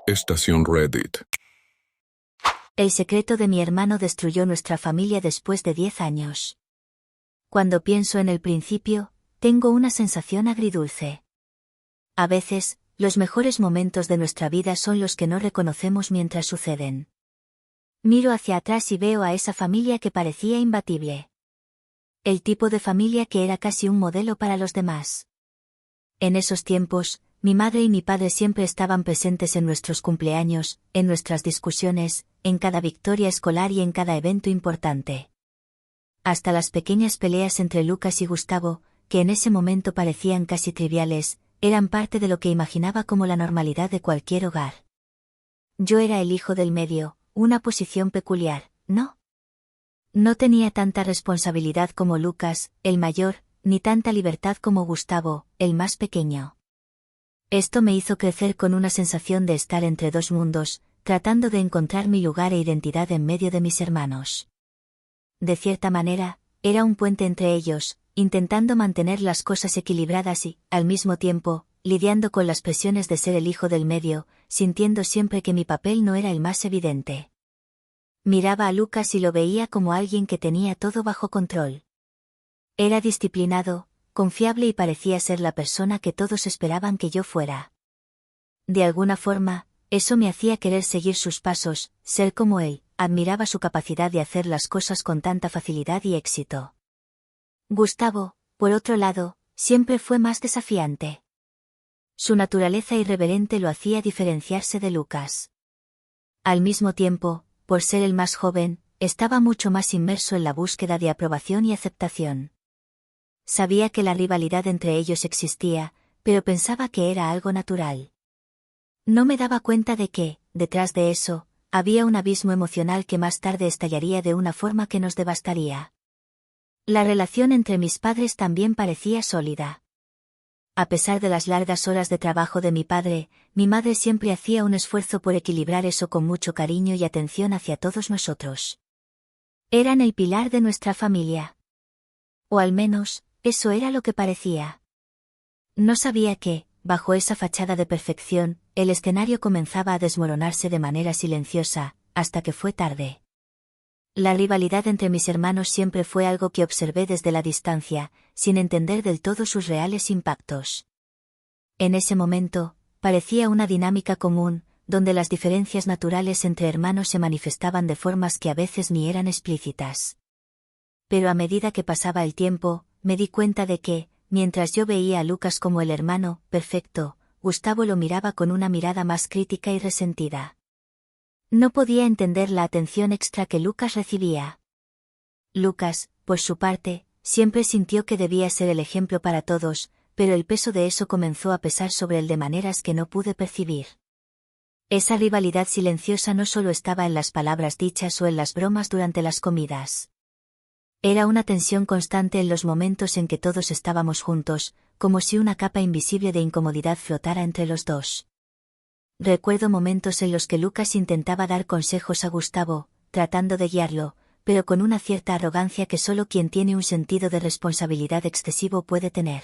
Estación Reddit. El secreto de mi hermano destruyó nuestra familia después de 10 años. Cuando pienso en el principio, tengo una sensación agridulce. A veces, los mejores momentos de nuestra vida son los que no reconocemos mientras suceden. Miro hacia atrás y veo a esa familia que parecía imbatible. El tipo de familia que era casi un modelo para los demás. En esos tiempos, mi madre y mi padre siempre estaban presentes en nuestros cumpleaños, en nuestras discusiones, en cada victoria escolar y en cada evento importante. Hasta las pequeñas peleas entre Lucas y Gustavo, que en ese momento parecían casi triviales, eran parte de lo que imaginaba como la normalidad de cualquier hogar. Yo era el hijo del medio, una posición peculiar, ¿no? No tenía tanta responsabilidad como Lucas, el mayor, ni tanta libertad como Gustavo, el más pequeño. Esto me hizo crecer con una sensación de estar entre dos mundos, tratando de encontrar mi lugar e identidad en medio de mis hermanos. De cierta manera, era un puente entre ellos, intentando mantener las cosas equilibradas y, al mismo tiempo, lidiando con las presiones de ser el hijo del medio, sintiendo siempre que mi papel no era el más evidente. Miraba a Lucas y lo veía como alguien que tenía todo bajo control. Era disciplinado, confiable y parecía ser la persona que todos esperaban que yo fuera. De alguna forma, eso me hacía querer seguir sus pasos, ser como él. Admiraba su capacidad de hacer las cosas con tanta facilidad y éxito. Gustavo, por otro lado, siempre fue más desafiante. Su naturaleza irreverente lo hacía diferenciarse de Lucas. Al mismo tiempo, por ser el más joven, estaba mucho más inmerso en la búsqueda de aprobación y aceptación. Sabía que la rivalidad entre ellos existía, pero pensaba que era algo natural. No me daba cuenta de que, detrás de eso, había un abismo emocional que más tarde estallaría de una forma que nos devastaría. La relación entre mis padres también parecía sólida. A pesar de las largas horas de trabajo de mi padre, mi madre siempre hacía un esfuerzo por equilibrar eso con mucho cariño y atención hacia todos nosotros. Eran el pilar de nuestra familia. O al menos, eso era lo que parecía. No sabía que, bajo esa fachada de perfección, el escenario comenzaba a desmoronarse de manera silenciosa, hasta que fue tarde. La rivalidad entre mis hermanos siempre fue algo que observé desde la distancia, sin entender del todo sus reales impactos. En ese momento, parecía una dinámica común, donde las diferencias naturales entre hermanos se manifestaban de formas que a veces ni eran explícitas. Pero a medida que pasaba el tiempo, me di cuenta de que, mientras yo veía a Lucas como el hermano perfecto, Gustavo lo miraba con una mirada más crítica y resentida. No podía entender la atención extra que Lucas recibía. Lucas, por su parte, siempre sintió que debía ser el ejemplo para todos, pero el peso de eso comenzó a pesar sobre él de maneras que no pude percibir. Esa rivalidad silenciosa no solo estaba en las palabras dichas o en las bromas durante las comidas. Era una tensión constante en los momentos en que todos estábamos juntos, como si una capa invisible de incomodidad flotara entre los dos. Recuerdo momentos en los que Lucas intentaba dar consejos a Gustavo, tratando de guiarlo, pero con una cierta arrogancia que solo quien tiene un sentido de responsabilidad excesivo puede tener.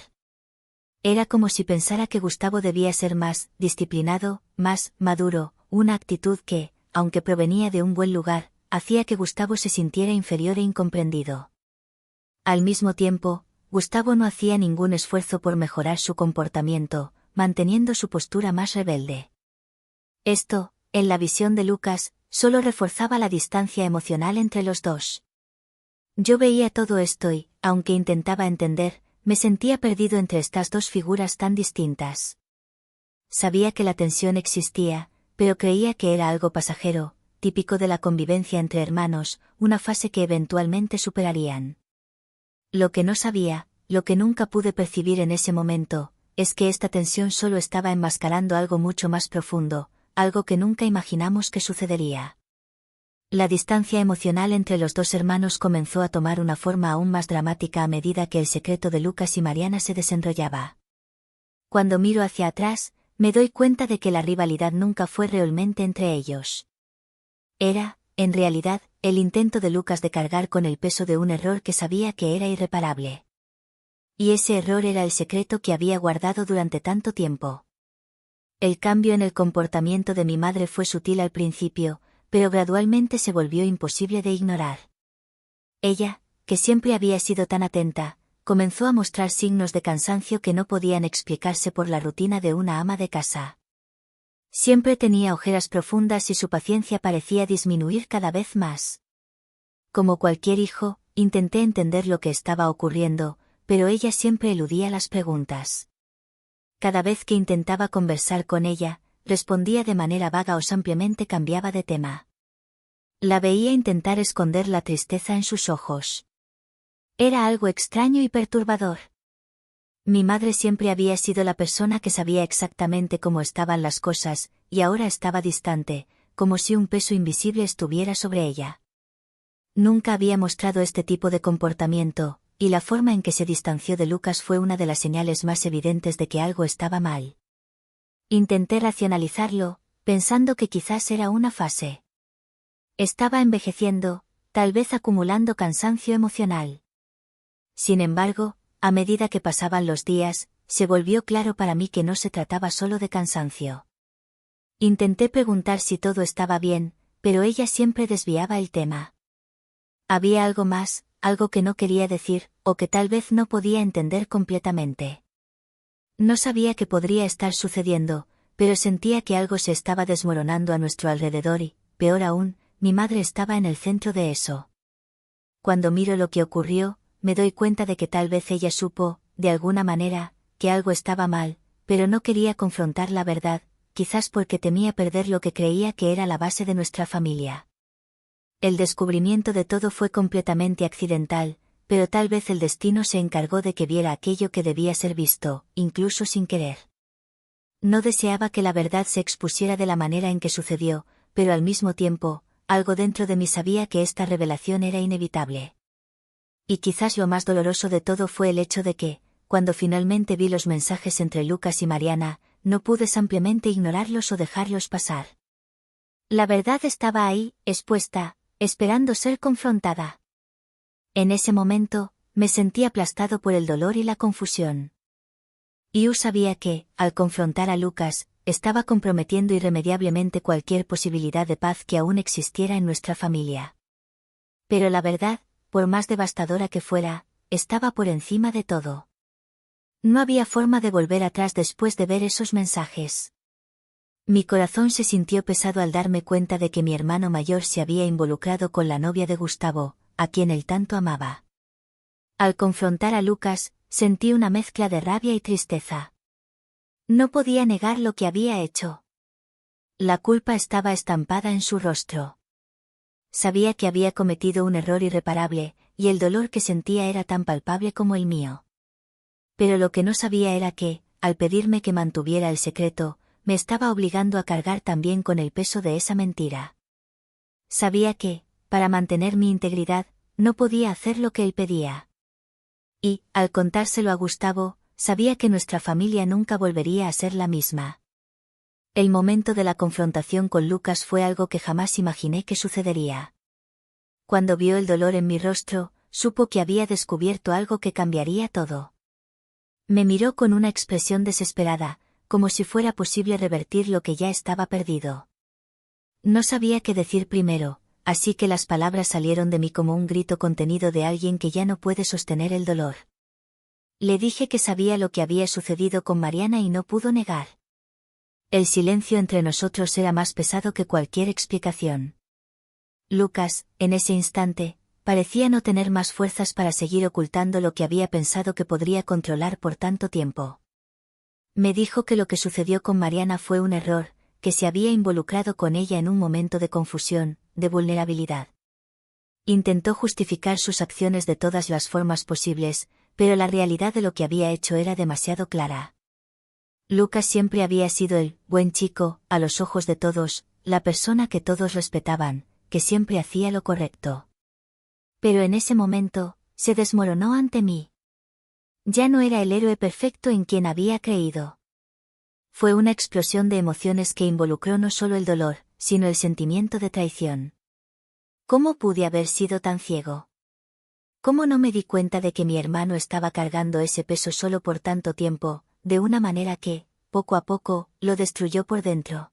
Era como si pensara que Gustavo debía ser más disciplinado, más maduro, una actitud que, aunque provenía de un buen lugar, hacía que Gustavo se sintiera inferior e incomprendido. Al mismo tiempo, Gustavo no hacía ningún esfuerzo por mejorar su comportamiento, manteniendo su postura más rebelde. Esto, en la visión de Lucas, solo reforzaba la distancia emocional entre los dos. Yo veía todo esto y, aunque intentaba entender, me sentía perdido entre estas dos figuras tan distintas. Sabía que la tensión existía, pero creía que era algo pasajero, típico de la convivencia entre hermanos, una fase que eventualmente superarían. Lo que no sabía, lo que nunca pude percibir en ese momento, es que esta tensión solo estaba enmascarando algo mucho más profundo, algo que nunca imaginamos que sucedería. La distancia emocional entre los dos hermanos comenzó a tomar una forma aún más dramática a medida que el secreto de Lucas y Mariana se desenrollaba. Cuando miro hacia atrás, me doy cuenta de que la rivalidad nunca fue realmente entre ellos. Era, en realidad, el intento de Lucas de cargar con el peso de un error que sabía que era irreparable. Y ese error era el secreto que había guardado durante tanto tiempo. El cambio en el comportamiento de mi madre fue sutil al principio, pero gradualmente se volvió imposible de ignorar. Ella, que siempre había sido tan atenta, comenzó a mostrar signos de cansancio que no podían explicarse por la rutina de una ama de casa. Siempre tenía ojeras profundas y su paciencia parecía disminuir cada vez más. Como cualquier hijo, intenté entender lo que estaba ocurriendo, pero ella siempre eludía las preguntas. Cada vez que intentaba conversar con ella, respondía de manera vaga o simplemente cambiaba de tema. La veía intentar esconder la tristeza en sus ojos. Era algo extraño y perturbador. Mi madre siempre había sido la persona que sabía exactamente cómo estaban las cosas, y ahora estaba distante, como si un peso invisible estuviera sobre ella. Nunca había mostrado este tipo de comportamiento, y la forma en que se distanció de Lucas fue una de las señales más evidentes de que algo estaba mal. Intenté racionalizarlo, pensando que quizás era una fase. Estaba envejeciendo, tal vez acumulando cansancio emocional. Sin embargo, a medida que pasaban los días, se volvió claro para mí que no se trataba solo de cansancio. Intenté preguntar si todo estaba bien, pero ella siempre desviaba el tema. Había algo más, algo que no quería decir, o que tal vez no podía entender completamente. No sabía qué podría estar sucediendo, pero sentía que algo se estaba desmoronando a nuestro alrededor y, peor aún, mi madre estaba en el centro de eso. Cuando miro lo que ocurrió, me doy cuenta de que tal vez ella supo, de alguna manera, que algo estaba mal, pero no quería confrontar la verdad, quizás porque temía perder lo que creía que era la base de nuestra familia. El descubrimiento de todo fue completamente accidental, pero tal vez el destino se encargó de que viera aquello que debía ser visto, incluso sin querer. No deseaba que la verdad se expusiera de la manera en que sucedió, pero al mismo tiempo, algo dentro de mí sabía que esta revelación era inevitable. Y quizás lo más doloroso de todo fue el hecho de que, cuando finalmente vi los mensajes entre Lucas y Mariana, no pude simplemente ignorarlos o dejarlos pasar. La verdad estaba ahí, expuesta, esperando ser confrontada. En ese momento, me sentí aplastado por el dolor y la confusión. Yu sabía que, al confrontar a Lucas, estaba comprometiendo irremediablemente cualquier posibilidad de paz que aún existiera en nuestra familia. Pero la verdad, por más devastadora que fuera, estaba por encima de todo. No había forma de volver atrás después de ver esos mensajes. Mi corazón se sintió pesado al darme cuenta de que mi hermano mayor se había involucrado con la novia de Gustavo, a quien él tanto amaba. Al confrontar a Lucas, sentí una mezcla de rabia y tristeza. No podía negar lo que había hecho. La culpa estaba estampada en su rostro. Sabía que había cometido un error irreparable, y el dolor que sentía era tan palpable como el mío. Pero lo que no sabía era que, al pedirme que mantuviera el secreto, me estaba obligando a cargar también con el peso de esa mentira. Sabía que, para mantener mi integridad, no podía hacer lo que él pedía. Y, al contárselo a Gustavo, sabía que nuestra familia nunca volvería a ser la misma. El momento de la confrontación con Lucas fue algo que jamás imaginé que sucedería. Cuando vio el dolor en mi rostro, supo que había descubierto algo que cambiaría todo. Me miró con una expresión desesperada, como si fuera posible revertir lo que ya estaba perdido. No sabía qué decir primero, así que las palabras salieron de mí como un grito contenido de alguien que ya no puede sostener el dolor. Le dije que sabía lo que había sucedido con Mariana y no pudo negar. El silencio entre nosotros era más pesado que cualquier explicación. Lucas, en ese instante, parecía no tener más fuerzas para seguir ocultando lo que había pensado que podría controlar por tanto tiempo. Me dijo que lo que sucedió con Mariana fue un error, que se había involucrado con ella en un momento de confusión, de vulnerabilidad. Intentó justificar sus acciones de todas las formas posibles, pero la realidad de lo que había hecho era demasiado clara. Lucas siempre había sido el buen chico, a los ojos de todos, la persona que todos respetaban, que siempre hacía lo correcto. Pero en ese momento, se desmoronó ante mí. Ya no era el héroe perfecto en quien había creído. Fue una explosión de emociones que involucró no solo el dolor, sino el sentimiento de traición. ¿Cómo pude haber sido tan ciego? ¿Cómo no me di cuenta de que mi hermano estaba cargando ese peso solo por tanto tiempo, de una manera que, poco a poco, lo destruyó por dentro.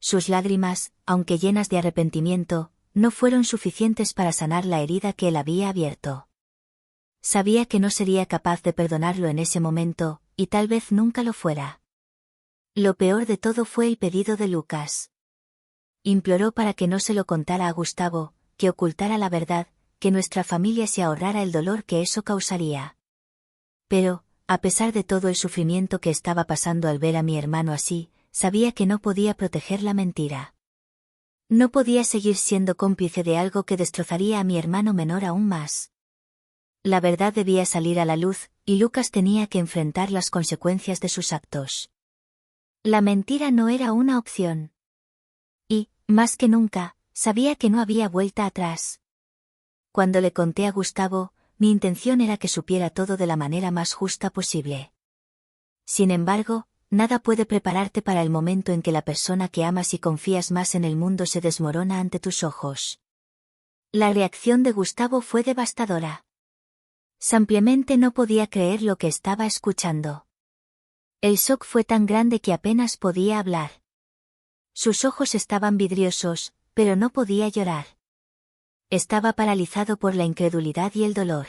Sus lágrimas, aunque llenas de arrepentimiento, no fueron suficientes para sanar la herida que él había abierto. Sabía que no sería capaz de perdonarlo en ese momento, y tal vez nunca lo fuera. Lo peor de todo fue el pedido de Lucas. Imploró para que no se lo contara a Gustavo, que ocultara la verdad, que nuestra familia se ahorrara el dolor que eso causaría. Pero, a pesar de todo el sufrimiento que estaba pasando al ver a mi hermano así, sabía que no podía proteger la mentira. No podía seguir siendo cómplice de algo que destrozaría a mi hermano menor aún más. La verdad debía salir a la luz, y Lucas tenía que enfrentar las consecuencias de sus actos. La mentira no era una opción. Y, más que nunca, sabía que no había vuelta atrás. Cuando le conté a Gustavo, mi intención era que supiera todo de la manera más justa posible. Sin embargo, nada puede prepararte para el momento en que la persona que amas y confías más en el mundo se desmorona ante tus ojos. La reacción de Gustavo fue devastadora. Simplemente no podía creer lo que estaba escuchando. El shock fue tan grande que apenas podía hablar. Sus ojos estaban vidriosos, pero no podía llorar. Estaba paralizado por la incredulidad y el dolor.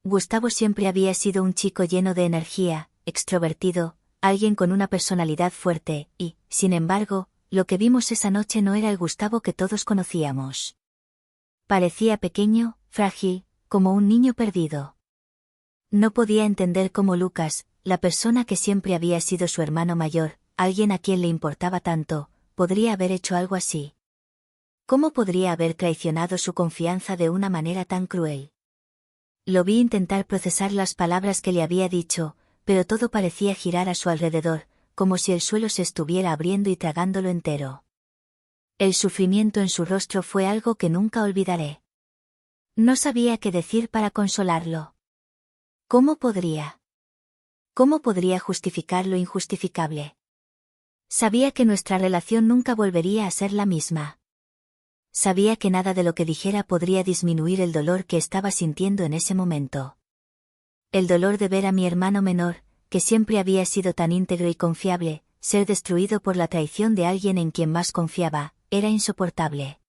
Gustavo siempre había sido un chico lleno de energía, extrovertido, alguien con una personalidad fuerte, y, sin embargo, lo que vimos esa noche no era el Gustavo que todos conocíamos. Parecía pequeño, frágil, como un niño perdido. No podía entender cómo Lucas, la persona que siempre había sido su hermano mayor, alguien a quien le importaba tanto, podría haber hecho algo así. ¿Cómo podría haber traicionado su confianza de una manera tan cruel? Lo vi intentar procesar las palabras que le había dicho, pero todo parecía girar a su alrededor, como si el suelo se estuviera abriendo y tragándolo entero. El sufrimiento en su rostro fue algo que nunca olvidaré. No sabía qué decir para consolarlo. ¿Cómo podría? ¿Cómo podría justificar lo injustificable? Sabía que nuestra relación nunca volvería a ser la misma. Sabía que nada de lo que dijera podría disminuir el dolor que estaba sintiendo en ese momento. El dolor de ver a mi hermano menor, que siempre había sido tan íntegro y confiable, ser destruido por la traición de alguien en quien más confiaba, era insoportable.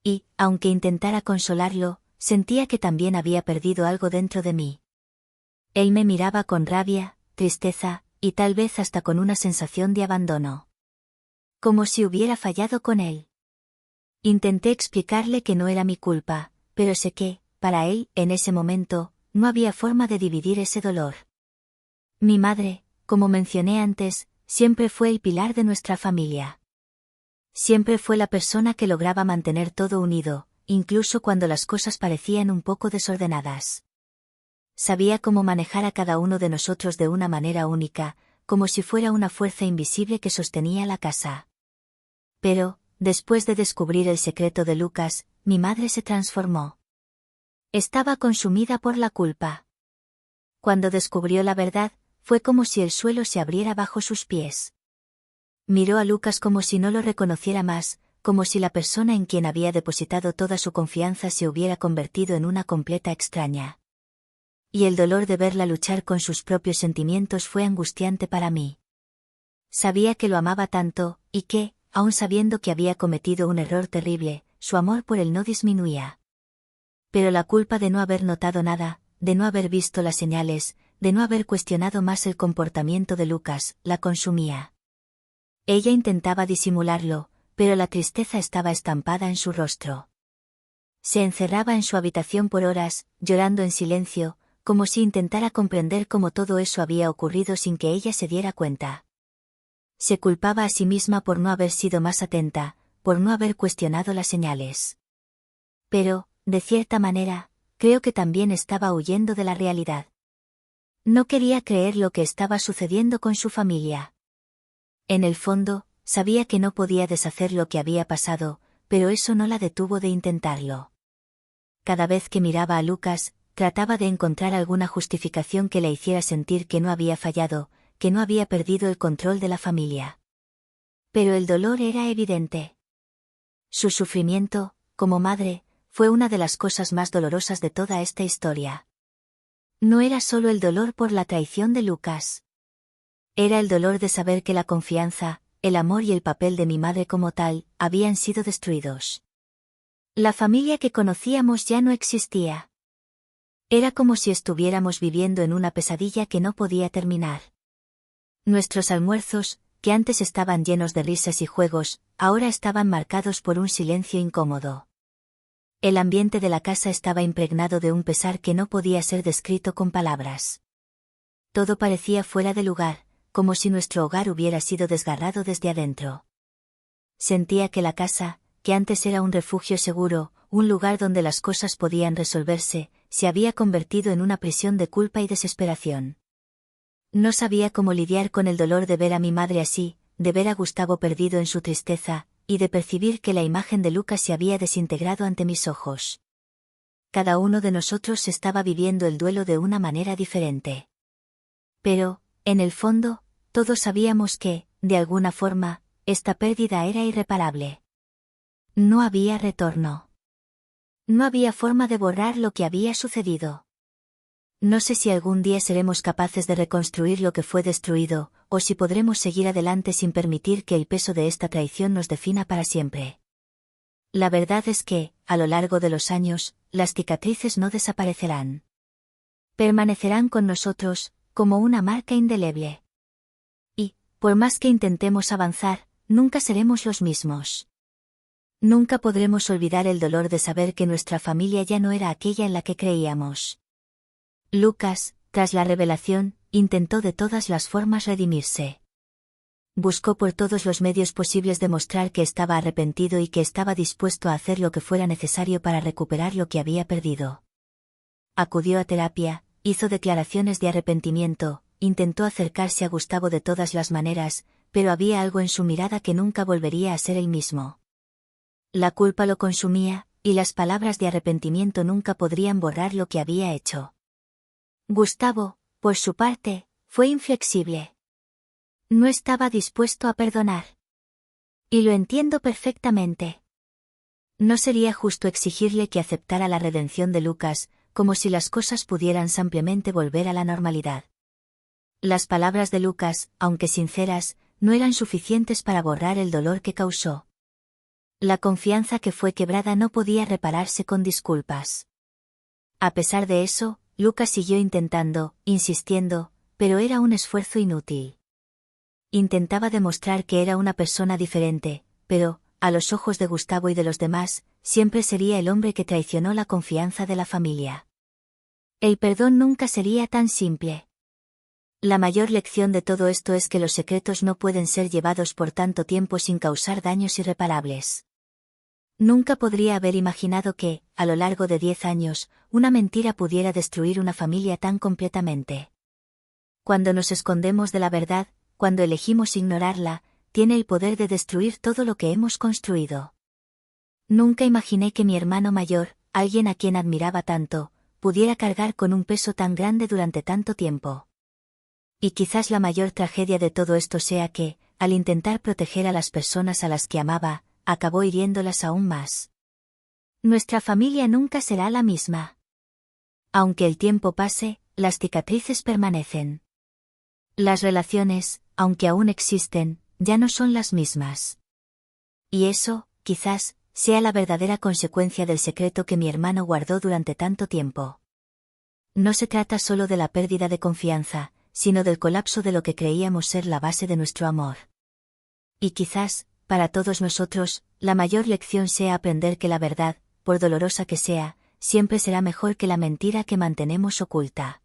Y, aunque intentara consolarlo, sentía que también había perdido algo dentro de mí. Él me miraba con rabia, tristeza, y tal vez hasta con una sensación de abandono. Como si hubiera fallado con él. Intenté explicarle que no era mi culpa, pero sé que, para él, en ese momento, no había forma de dividir ese dolor. Mi madre, como mencioné antes, siempre fue el pilar de nuestra familia. Siempre fue la persona que lograba mantener todo unido, incluso cuando las cosas parecían un poco desordenadas. Sabía cómo manejar a cada uno de nosotros de una manera única, como si fuera una fuerza invisible que sostenía la casa. Pero, después de descubrir el secreto de Lucas, mi madre se transformó. Estaba consumida por la culpa. Cuando descubrió la verdad, fue como si el suelo se abriera bajo sus pies. Miró a Lucas como si no lo reconociera más, como si la persona en quien había depositado toda su confianza se hubiera convertido en una completa extraña. Y el dolor de verla luchar con sus propios sentimientos fue angustiante para mí. Sabía que lo amaba tanto, y que, aun sabiendo que había cometido un error terrible, su amor por él no disminuía. Pero la culpa de no haber notado nada, de no haber visto las señales, de no haber cuestionado más el comportamiento de Lucas, la consumía. Ella intentaba disimularlo, pero la tristeza estaba estampada en su rostro. Se encerraba en su habitación por horas, llorando en silencio, como si intentara comprender cómo todo eso había ocurrido sin que ella se diera cuenta. Se culpaba a sí misma por no haber sido más atenta, por no haber cuestionado las señales. Pero, de cierta manera, creo que también estaba huyendo de la realidad. No quería creer lo que estaba sucediendo con su familia. En el fondo, sabía que no podía deshacer lo que había pasado, pero eso no la detuvo de intentarlo. Cada vez que miraba a Lucas, trataba de encontrar alguna justificación que le hiciera sentir que no había fallado, que no había perdido el control de la familia. Pero el dolor era evidente. Su sufrimiento, como madre, fue una de las cosas más dolorosas de toda esta historia. No era solo el dolor por la traición de Lucas. Era el dolor de saber que la confianza, el amor y el papel de mi madre como tal, habían sido destruidos. La familia que conocíamos ya no existía. Era como si estuviéramos viviendo en una pesadilla que no podía terminar. Nuestros almuerzos, que antes estaban llenos de risas y juegos, ahora estaban marcados por un silencio incómodo. El ambiente de la casa estaba impregnado de un pesar que no podía ser descrito con palabras. Todo parecía fuera de lugar, como si nuestro hogar hubiera sido desgarrado desde adentro. Sentía que la casa, que antes era un refugio seguro, un lugar donde las cosas podían resolverse, se había convertido en una prisión de culpa y desesperación. No sabía cómo lidiar con el dolor de ver a mi madre así, de ver a Gustavo perdido en su tristeza, y de percibir que la imagen de Lucas se había desintegrado ante mis ojos. Cada uno de nosotros estaba viviendo el duelo de una manera diferente. Pero, en el fondo, todos sabíamos que, de alguna forma, esta pérdida era irreparable. No había retorno. No había forma de borrar lo que había sucedido. No sé si algún día seremos capaces de reconstruir lo que fue destruido, o si podremos seguir adelante sin permitir que el peso de esta traición nos defina para siempre. La verdad es que, a lo largo de los años, las cicatrices no desaparecerán. Permanecerán con nosotros, como una marca indeleble. Y, por más que intentemos avanzar, nunca seremos los mismos. Nunca podremos olvidar el dolor de saber que nuestra familia ya no era aquella en la que creíamos. Lucas, tras la revelación, intentó de todas las formas redimirse. Buscó por todos los medios posibles demostrar que estaba arrepentido y que estaba dispuesto a hacer lo que fuera necesario para recuperar lo que había perdido. Acudió a terapia, hizo declaraciones de arrepentimiento, intentó acercarse a Gustavo de todas las maneras, pero había algo en su mirada que nunca volvería a ser el mismo. La culpa lo consumía, y las palabras de arrepentimiento nunca podrían borrar lo que había hecho. Gustavo, por su parte, fue inflexible. No estaba dispuesto a perdonar. Y lo entiendo perfectamente. No sería justo exigirle que aceptara la redención de Lucas, como si las cosas pudieran simplemente volver a la normalidad. Las palabras de Lucas, aunque sinceras, no eran suficientes para borrar el dolor que causó. La confianza que fue quebrada no podía repararse con disculpas. A pesar de eso, Lucas siguió intentando, insistiendo, pero era un esfuerzo inútil. Intentaba demostrar que era una persona diferente, pero, a los ojos de Gustavo y de los demás, siempre sería el hombre que traicionó la confianza de la familia. El perdón nunca sería tan simple. La mayor lección de todo esto es que los secretos no pueden ser llevados por tanto tiempo sin causar daños irreparables. Nunca podría haber imaginado que, a lo largo de 10 años, una mentira pudiera destruir una familia tan completamente. Cuando nos escondemos de la verdad, cuando elegimos ignorarla, tiene el poder de destruir todo lo que hemos construido. Nunca imaginé que mi hermano mayor, alguien a quien admiraba tanto, pudiera cargar con un peso tan grande durante tanto tiempo. Y quizás la mayor tragedia de todo esto sea que, al intentar proteger a las personas a las que amaba, acabó hiriéndolas aún más. Nuestra familia nunca será la misma. Aunque el tiempo pase, las cicatrices permanecen. Las relaciones, aunque aún existen, ya no son las mismas. Y eso, quizás, sea la verdadera consecuencia del secreto que mi hermano guardó durante tanto tiempo. No se trata solo de la pérdida de confianza, sino del colapso de lo que creíamos ser la base de nuestro amor. Y quizás, para todos nosotros, la mayor lección sea aprender que la verdad, por dolorosa que sea, siempre será mejor que la mentira que mantenemos oculta.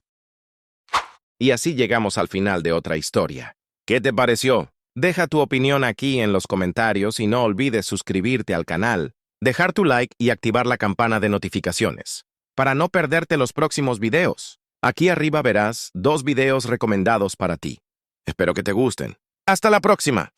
Y así llegamos al final de otra historia. ¿Qué te pareció? Deja tu opinión aquí en los comentarios y no olvides suscribirte al canal, dejar tu like y activar la campana de notificaciones, para no perderte los próximos videos. Aquí arriba verás 2 videos recomendados para ti. Espero que te gusten. ¡Hasta la próxima!